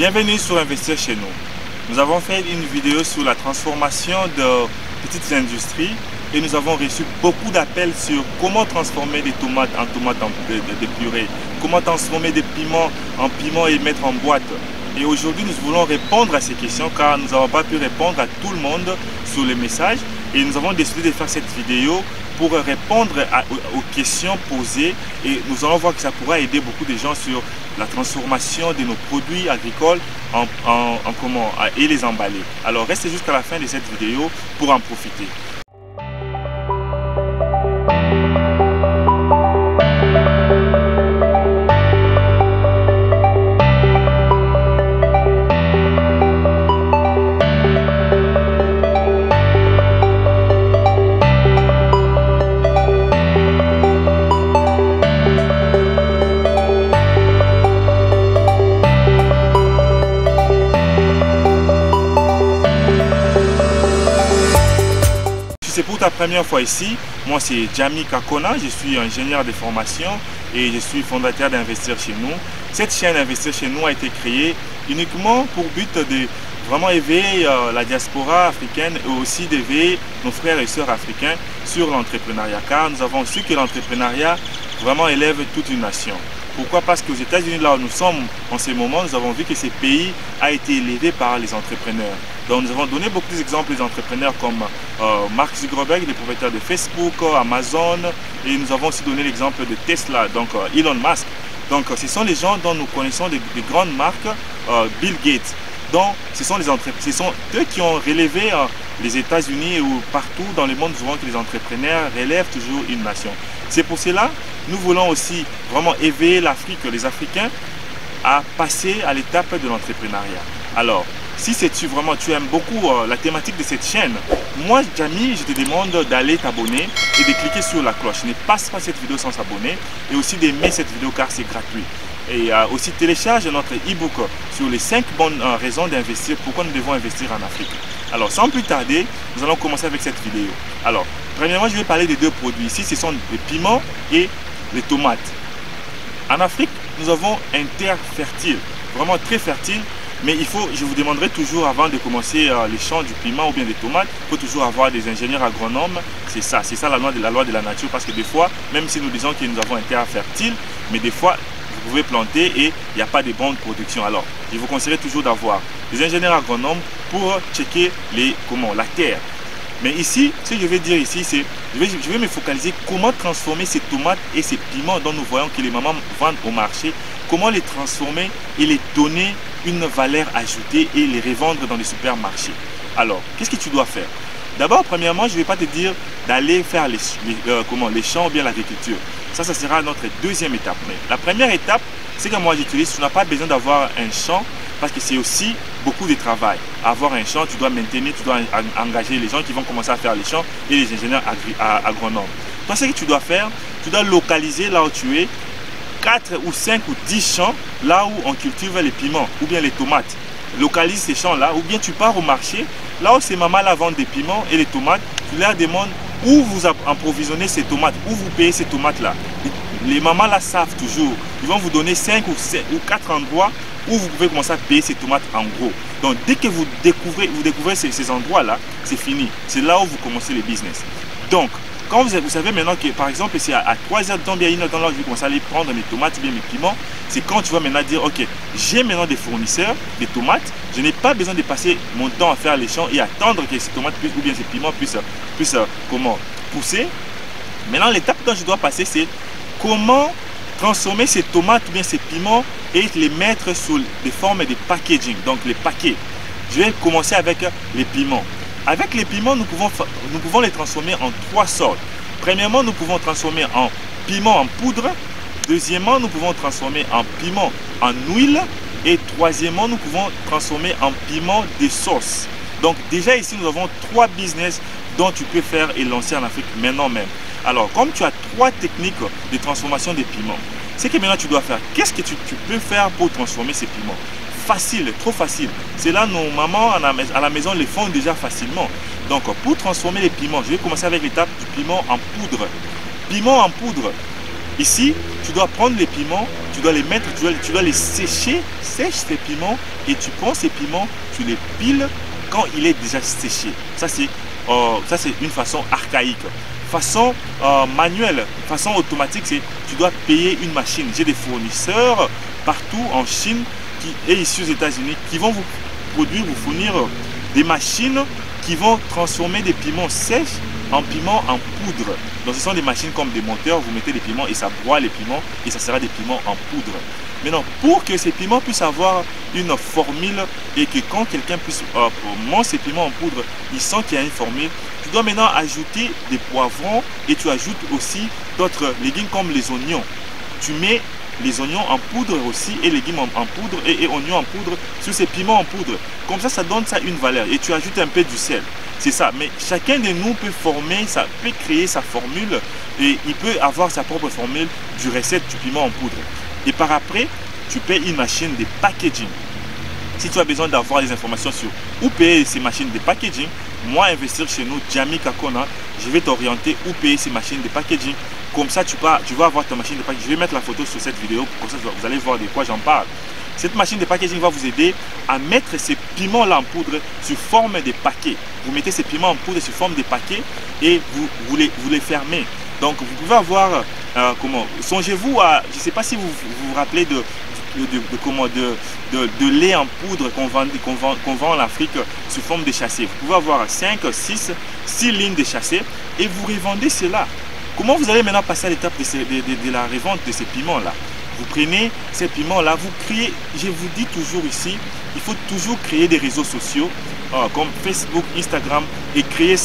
Bienvenue sur Investir chez nous. Nous avons fait une vidéo sur la transformation de petites industries et nous avons reçu beaucoup d'appels sur comment transformer des tomates en de purée, comment transformer des piments en piments et mettre en boîte. Et aujourd'hui, nous voulons répondre à ces questions car nous n'avons pas pu répondre à tout le monde sur les messages et nous avons décidé de faire cette vidéo pour répondre aux questions posées et nous allons voir que ça pourra aider beaucoup de gens sur la transformation de nos produits agricoles et les emballer. Alors restez jusqu'à la fin de cette vidéo pour en profiter. C'est pour ta première fois ici, moi c'est Jami Kakona, je suis ingénieur de formation et je suis fondateur d'Investir chez nous. Cette chaîne Investir chez nous a été créée uniquement pour but de vraiment éveiller la diaspora africaine et aussi d'éveiller nos frères et sœurs africains sur l'entrepreneuriat, car nous avons su que l'entrepreneuriat vraiment élève toute une nation. Pourquoi? Parce qu'aux États-Unis, là où nous sommes en ce moment, nous avons vu que ce pays a été élevé par les entrepreneurs. Donc nous avons donné beaucoup d'exemples d'entrepreneurs comme Mark Zuckerberg, le propriétaire de Facebook, Amazon, et nous avons aussi donné l'exemple de Tesla, donc Elon Musk. Donc ce sont les gens dont nous connaissons des grandes marques, Bill Gates. Donc ce sont eux qui ont relevé les États-Unis ou partout dans le monde. Nous voyons que les entrepreneurs relèvent toujours une nation. C'est pour cela nous voulons aussi vraiment éveiller l'Afrique, les Africains, à passer à l'étape de l'entrepreneuriat. Alors, si tu aimes beaucoup la thématique de cette chaîne, moi, Jami, je te demande d'aller t'abonner et de cliquer sur la cloche. Ne passe pas cette vidéo sans s'abonner et aussi d'aimer cette vidéo car c'est gratuit. Et aussi télécharge notre e-book sur les 5 bonnes raisons d'investir, pourquoi nous devons investir en Afrique. Alors, sans plus tarder, nous allons commencer avec cette vidéo. Alors, premièrement, je vais parler des deux produits. Ici, ce sont les piments et les tomates. En Afrique, nous avons une terre fertile, vraiment très fertile, mais je vous demanderai toujours avant de commencer les champs du piment ou bien des tomates, il faut toujours avoir des ingénieurs agronomes. C'est ça la loi de la nature, parce que des fois, même si nous disons que nous avons une terre fertile, mais des fois, vous pouvez planter et il n'y a pas de bonne production. Alors, je vous conseillerais toujours d'avoir des ingénieurs agronomes pour checker la terre. Mais ici, ce que je vais dire ici, c'est je vais me focaliser comment transformer ces tomates et ces piments dont nous voyons que les mamans vendent au marché, comment les transformer et les donner une valeur ajoutée et les revendre dans les supermarchés. Alors, qu'est-ce que tu dois faire? D'abord, premièrement, je ne vais pas te dire d'aller faire les champs ou bien l'agriculture. Ça sera notre deuxième étape. Mais la première étape, c'est que moi j'utilise, tu n'as pas besoin d'avoir un champ parce que c'est aussi beaucoup de travail. Avoir un champ, tu dois maintenir, tu dois engager les gens qui vont commencer à faire les champs et les ingénieurs agronomes. Toi, ce que tu dois faire, tu dois localiser là où tu es 4 ou 5 ou 10 champs là où on cultive les piments ou bien les tomates. Localise ces champs-là ou bien tu pars au marché, là où ces mamans-là vendent des piments et les tomates, tu leur demandes où vous approvisionnez ces tomates, où vous payez ces tomates-là. Les mamans là savent toujours, ils vont vous donner 5 ou 4 endroits où vous pouvez commencer à payer ces tomates en gros. Donc dès que vous découvrez ces endroits-là, c'est fini. C'est là où vous commencez le business. Donc, quand vous savez maintenant que par exemple c'est à 3 heures de temps, bien 1 heure de temps, là je vais commencer à aller prendre mes tomates ou bien mes piments, c'est quand tu vas maintenant dire ok, j'ai maintenant des fournisseurs de tomates, je n'ai pas besoin de passer mon temps à faire les champs et attendre que ces tomates ou bien ces piments puissent pousser. Maintenant l'étape dont je dois passer, c'est comment transformer ces tomates ou bien ces piments et les mettre sous des formes de packaging, donc les paquets. Je vais commencer avec les piments. Avec les piments, nous pouvons les transformer en 3 sortes. Premièrement, nous pouvons transformer en piment en poudre. Deuxièmement, nous pouvons transformer en piment en huile. Et troisièmement, nous pouvons transformer en piment de sauce. Donc déjà ici, nous avons 3 business dont tu peux faire et lancer en Afrique maintenant même. Alors, comme tu as 3 techniques de transformation des piments, c'est que maintenant tu dois faire. Qu'est-ce que tu peux faire pour transformer ces piments? Facile, trop facile. C'est là nos mamans à la maison les font déjà facilement. Donc pour transformer les piments, je vais commencer avec l'étape du piment en poudre. Piment en poudre, Ici, tu dois prendre les piments, tu dois les mettre, tu dois les sécher, sèche ces piments et tu prends ces piments, tu les piles quand il est déjà séché. Ça c'est une façon archaïque. Façon manuelle, façon automatique, c'est tu dois payer une machine. J'ai des fournisseurs partout en Chine et ici aux États-Unis qui vont vous produire, vous fournir des machines qui vont transformer des piments sèches en piments en poudre. Donc ce sont des machines comme des monteurs, vous mettez les piments et ça broie les piments et ça sera des piments en poudre. Maintenant, pour que ces piments puissent avoir une formule et que quand quelqu'un puisse manger ces piments en poudre, il sent qu'il y a une formule, tu dois maintenant ajouter des poivrons et tu ajoutes aussi d'autres légumes comme les oignons. Tu mets les oignons en poudre aussi et légumes en poudre et oignons en poudre sur ces piments en poudre. Comme ça donne ça une valeur et tu ajoutes un peu du sel. C'est ça, mais chacun de nous peut former, ça peut créer sa formule et il peut avoir sa propre formule du recette du piment en poudre. Et par après, tu payes une machine de packaging. Si tu as besoin d'avoir des informations sur où payer ces machines de packaging, moi, investir chez nous, Jamie Kakona, je vais t'orienter où payer ces machines de packaging. Comme ça, tu vas avoir ta machine de packaging. Je vais mettre la photo sur cette vidéo, comme ça vous allez voir de quoi j'en parle. Cette machine de packaging va vous aider à mettre ces piments-là en poudre sous forme de paquets. Vous mettez ces piments en poudre sous forme de paquets et vous les fermez. Donc, vous pouvez avoir, songez-vous à, je ne sais pas si vous vous rappelez de lait en poudre qu'on vend en Afrique sous forme de chassis. Vous pouvez avoir 5, 6 lignes de chassis et vous revendez cela. Comment vous allez maintenant passer à l'étape de la revente de ces piments-là? Vous prenez ces piments-là, vous créez, je vous dis toujours ici, il faut toujours créer des réseaux sociaux comme Facebook, Instagram et créer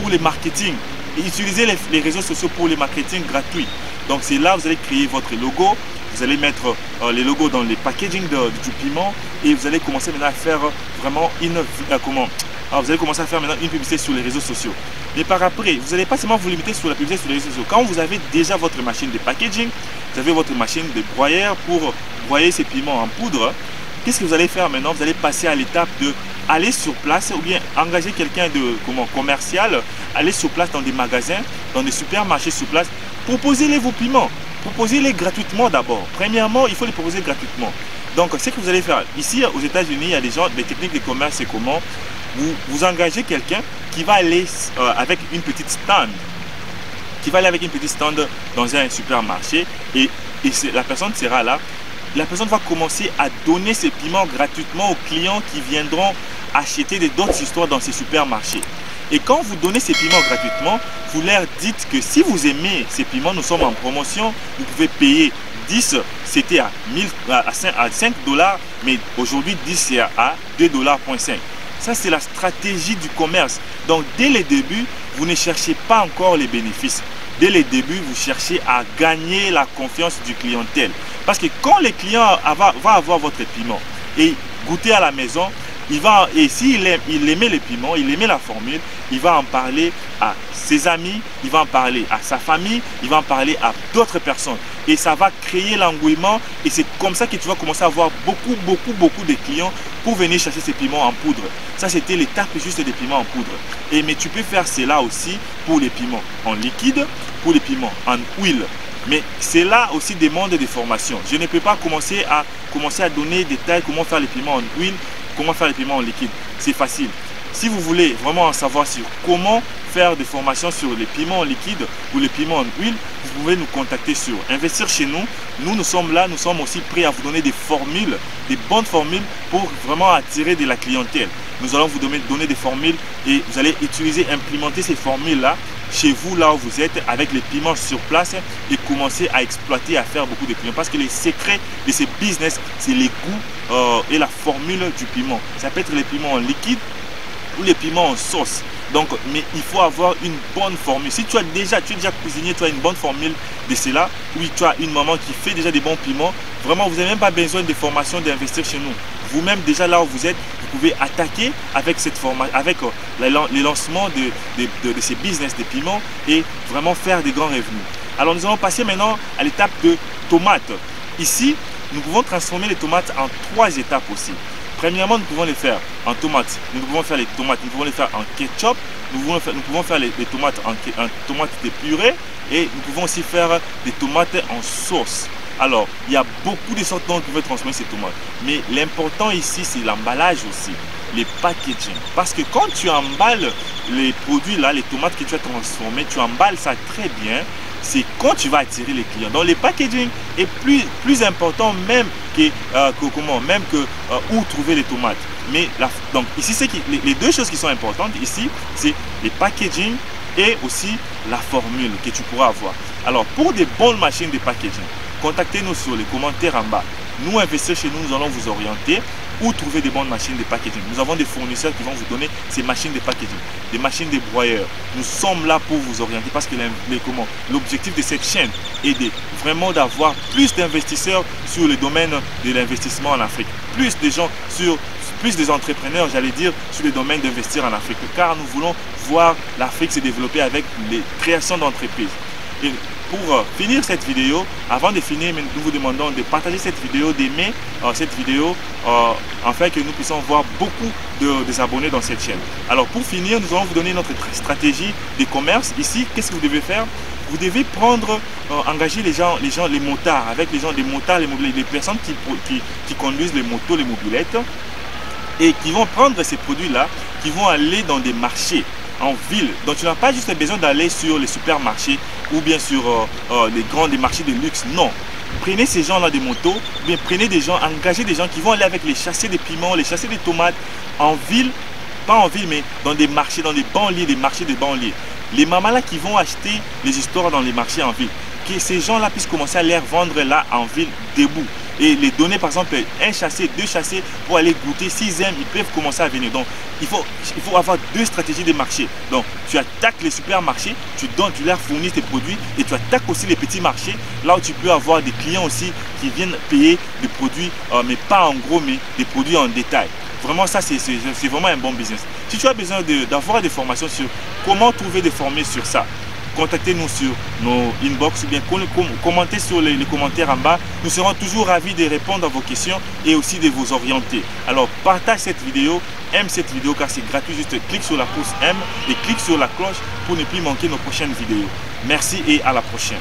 pour les marketing. Et utiliser les réseaux sociaux pour les marketing gratuits. Donc c'est là que vous allez créer votre logo, vous allez mettre les logos dans les packaging du piment et vous allez commencer maintenant à faire vraiment vous allez commencer à faire maintenant une publicité sur les réseaux sociaux. Mais par après, vous n'allez pas seulement vous limiter sur la publicité sur les réseaux sociaux. Quand vous avez déjà votre machine de packaging, vous avez votre machine de broyeur pour broyer ces piments en poudre, qu'est-ce que vous allez faire maintenant? Vous allez passer à l'étape de aller sur place ou bien engager quelqu'un de commercial, aller sur place dans des magasins, dans des supermarchés sur place, proposez-les vos piments. Proposez-les gratuitement d'abord. Premièrement, il faut les proposer gratuitement. Donc, ce que vous allez faire, ici aux États-Unis, il y a des techniques de commerce, c'est comment vous engagez quelqu'un qui va aller avec une petite stand. Qui va aller avec une petite stand dans un supermarché et la personne sera là. La personne va commencer à donner ses piments gratuitement aux clients qui viendront acheter d'autres histoires dans ces supermarchés. Et quand vous donnez ces piments gratuitement, vous leur dites que si vous aimez ces piments, nous sommes en promotion, vous pouvez payer 10, c'était à 5 $, mais aujourd'hui 10 c'est à 2,5 $. Ça c'est la stratégie du commerce. Donc dès le début, vous ne cherchez pas encore les bénéfices. Dès le début, vous cherchez à gagner la confiance du clientèle. Parce que quand le client va avoir votre piment et goûter à la maison, et s'il aimait les piments, il aimait la formule, il va en parler à ses amis, il va en parler à sa famille, il va en parler à d'autres personnes. Et ça va créer l'engouement et c'est comme ça que tu vas commencer à avoir beaucoup de clients pour venir chercher ces piments en poudre. Ça, c'était l'étape juste des piments en poudre. Mais tu peux faire cela aussi pour les piments en liquide, pour les piments en huile. Mais cela aussi demande des formations. Je ne peux pas commencer à donner des détails comment faire les piments en huile, comment faire les piments en liquide. C'est facile. Si vous voulez vraiment en savoir sur comment faire des formations sur les piments en liquide ou les piments en huile, vous pouvez nous contacter sur Investir chez nous. Nous sommes là, nous sommes aussi prêts à vous donner des formules, des bonnes formules pour vraiment attirer de la clientèle. Nous allons vous donner des formules et vous allez implémenter ces formules-là chez vous, là où vous êtes, avec les piments sur place et commencer à exploiter, à faire beaucoup de clients. Parce que les secrets de ces business, c'est les goûts et la formule du piment. Ça peut être les piments en liquide ou les piments en sauce. Donc, mais il faut avoir une bonne formule. Si tu es déjà cuisinier, tu as une bonne formule de cela. Oui, tu as une maman qui fait déjà des bons piments. Vraiment, vous n'avez même pas besoin de formation d'Investir chez nous. Vous-même, déjà là où vous êtes, vous pouvez attaquer avec cette formation, avec le lancement de ces business de piments et vraiment faire des grands revenus. Alors, nous allons passer maintenant à l'étape de tomates. Ici, nous pouvons transformer les tomates en 3 étapes aussi. Premièrement, nous pouvons les faire en tomates. Nous pouvons faire les tomates, nous pouvons les faire en ketchup. Nous pouvons faire les tomates en tomates de purée. et nous pouvons aussi faire des tomates en sauce. Alors, il y a beaucoup de sortes dont on peut transformer ces tomates. Mais l'important ici, c'est l'emballage aussi, les packaging. Parce que quand tu emballes les produits là, les tomates que tu as transformées, tu emballes ça très bien. C'est quand tu vas attirer les clients. Donc, le packaging est plus important même que où trouver les tomates. Mais donc, ici, c'est les deux choses qui sont importantes ici, c'est les packaging et aussi la formule que tu pourras avoir. Alors, pour des bonnes machines de packaging, contactez-nous sur les commentaires en bas. Nous, Investir chez nous, nous allons vous orienter où trouver des bonnes machines de packaging. Nous avons des fournisseurs qui vont vous donner ces machines de packaging, des machines de broyeurs. Nous sommes là pour vous orienter parce que l'objectif de cette chaîne est vraiment d'avoir plus d'investisseurs sur le domaine de l'investissement en Afrique. Plus des entrepreneurs, j'allais dire, sur le domaine d'investir en Afrique. Car nous voulons voir l'Afrique se développer avec les créations d'entreprises. Et pour finir cette vidéo, avant de finir, nous vous demandons de partager cette vidéo, d'aimer cette vidéo, afin que nous puissions voir beaucoup des abonnés dans cette chaîne. Alors pour finir, nous allons vous donner notre stratégie de commerce. Ici, qu'est-ce que vous devez faire? Vous devez engager les motards, avec les motards, les personnes qui conduisent les motos, les mobilettes, et qui vont prendre ces produits-là, qui vont aller dans des marchés en ville. Donc tu n'as pas juste besoin d'aller sur les supermarchés ou bien sur des marchés de luxe. Non. Prenez ces gens-là des motos, ou bien prenez des gens, engagez des gens qui vont aller avec les chassés de piments, les chassés de tomates en ville, pas en ville, mais dans des marchés, dans des banlieues, des marchés de banlieues. Les mamas là qui vont acheter les histoires dans les marchés en ville, que ces gens-là puissent commencer à les revendre là en ville debout. Et les donner par exemple un chassé, deux chassés pour aller goûter. S'ils aiment, ils peuvent commencer à venir. Donc il faut avoir deux stratégies de marché. Donc tu attaques les supermarchés, tu leur fournis tes produits, et tu attaques aussi les petits marchés, là où tu peux avoir des clients aussi qui viennent payer des produits, mais pas en gros, mais des produits en détail. Vraiment, ça, c'est vraiment un bon business. Si tu as besoin d'avoir des formations sur comment trouver des formés sur ça, contactez-nous sur nos inbox ou bien commentez sur les commentaires en bas. Nous serons toujours ravis de répondre à vos questions et aussi de vous orienter. Alors, partage cette vidéo, aime cette vidéo car c'est gratuit. Juste clique sur la pouce aime et clique sur la cloche pour ne plus manquer nos prochaines vidéos. Merci et à la prochaine.